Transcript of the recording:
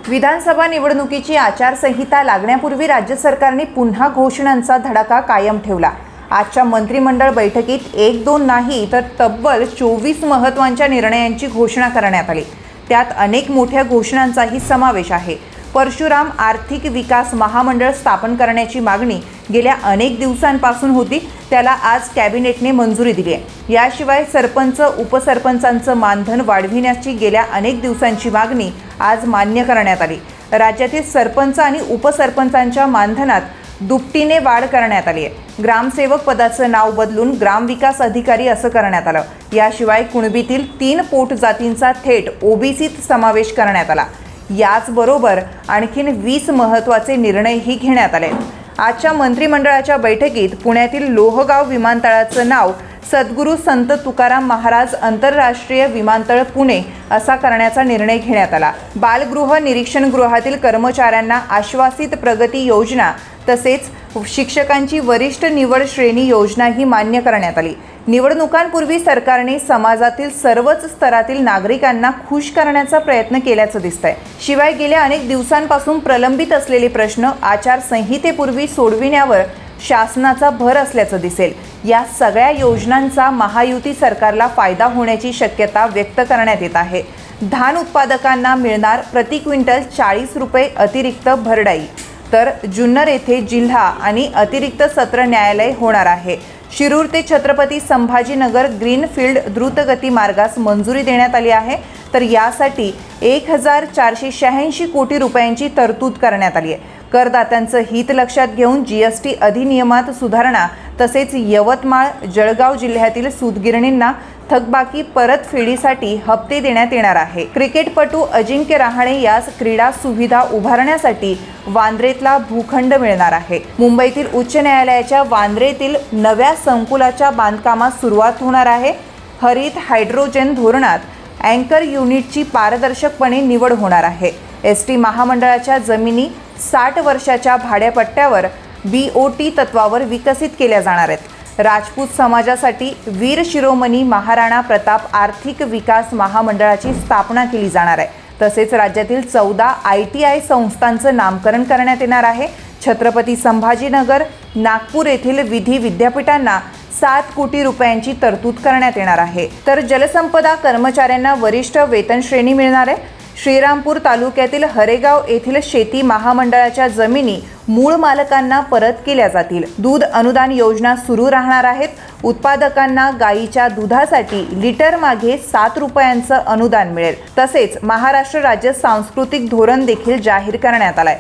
विधानसभा निवडणुकीची आचारसंहिता लागण्यापूर्वी राज्य सरकारने पुन्हा घोषणांचा धडाका कायम ठेवला। आजच्या मंत्रिमंडळ बैठकीत 1-2 नाही तर तब्बल 24 महत्त्वाच्या निर्णयांची घोषणा करण्यात आली। त्यात अनेक मोठ्या घोषणांचाही समावेश आहे। परशुराम आर्थिक विकास महामंडळ स्थापन करण्याची मागणी गेल्या अनेक दिवसांपासून होती, त्याला आज कॅबिनेटने मंजुरी दिली आहे। याशिवाय सरपंच उपसरपंचांचं मानधन वाढविण्याची गेल्या अनेक दिवसांची मागणी आज मान्य करण्यात आली। राज्यातील सरपंच आणि उपसरपंचांच्या मानधनात दुपटीने वाढ करण्यात आली आहे। ग्रामसेवक पदाचं नाव बदलून ग्रामविकास अधिकारी असं करण्यात आलं। याशिवाय कुणबीतील 3 पोट जातींचा थेट ओबीसीत समावेश करण्यात आला। याचबरोबर आणखीन 20 महत्त्वाचे निर्णयही घेण्यात आले। आजच्या मंत्रिमंडळाच्या बैठकीत पुण्यातील लोहगाव विमानतळाचं नाव सद्गुरू संत तुकाराम महाराज आंतरराष्ट्रीय विमानतळ पुणे असा करण्याचा निर्णय घेण्यात आला। बालगृह निरीक्षण गृहातील कर्मचाऱ्यांना आश्वासित प्रगती योजना तसेच शिक्षकांची वरिष्ठ निवड श्रेणी योजनाही मान्य करण्यात आली। निवडणुकांपूर्वी सरकारने समाजातील सर्वच स्तरातील नागरिकांना खुश करण्याचा प्रयत्न केल्याचं दिसतंय। शिवाय गेल्या अनेक दिवसांपासून प्रलंबित असलेले प्रश्न आचारसंहितेपूर्वी सोडविण्यावर शासनाचा भर असल्याचं दिसेल। या सगळ्या योजनांचा महायुती सरकारला फायदा होण्याची शक्यता व्यक्त करण्यात येत आहे। धान उत्पादकांना मिळणार प्रति क्विंटल 40 रुपये अतिरिक्त भरडाई, तर जुन्नर येथे जिल्हा आणि अतिरिक्त सत्र न्यायालय होणार आहे। शिरूर ते छत्रपती संभाजीनगर ग्रीनफील्ड द्रुतगती मार्गास मंजुरी देण्यात आली आहे, तर यासाठी 1486 कोटी रुपयांची तरतूद करण्यात आली आहे। करदात्यांचं हित लक्षात घेऊन जीएसटी अधिनियमात सुधारणा तसेच यवतमाळ जळगाव जिल्ह्यातील सूतगिरणींना थकबाकी परतफेडीसाठी हप्ते देण्यात येणार आहे। क्रिकेटपटू अजिंक्य रहाणे यास क्रीडा सुविधा उभारण्यासाठी वांद्रेतला भूखंड मिळणार आहे। मुंबईतील उच्च न्यायालयाच्या वांद्रेतील नव्या संकुलाच्या बांधकामास सुरुवात होणार आहे। हरित हायड्रोजन धोरणात अँकर युनिटची पारदर्शकपणे निवड होणार आहे। एसटी महामंडळाच्या जमिनी 60 वर्षाच्या भाड्यापट्ट्यावर BOT तत्वावर विकसित केल्या जाणार आहेत। राजपूत समाजासाठी वीर शिरोमणी महाराणा प्रताप आर्थिक विकास महामंडळाची स्थापना केली जाणार आहे। तसेच राज्यातील 14 ITI संस्थांचं नामकरण करण्यात येणार आहे। छत्रपती संभाजीनगर नागपूर येथील विधी विद्यापीठांना 7 कोटी रुपयांची तरतूद करण्यात येणार आहे। तर जलसंपदा कर्मचाऱ्यांना वरिष्ठ वेतन श्रेणी मिळणार आहे। श्रीरामपूर तालुक्यातील हरेगाव येथील शेती महामंडळाच्या जमिनी मूळ मालकांना परत केल्या जातील। दूध अनुदान योजना सुरू राहणार आहेत। उत्पादकांना गाईच्या दुधासाठी लिटर मागे 7 रुपयांचं अनुदान मिळेल। तसेच महाराष्ट्र राज्य सांस्कृतिक धोरण देखील जाहीर करण्यात आलंय।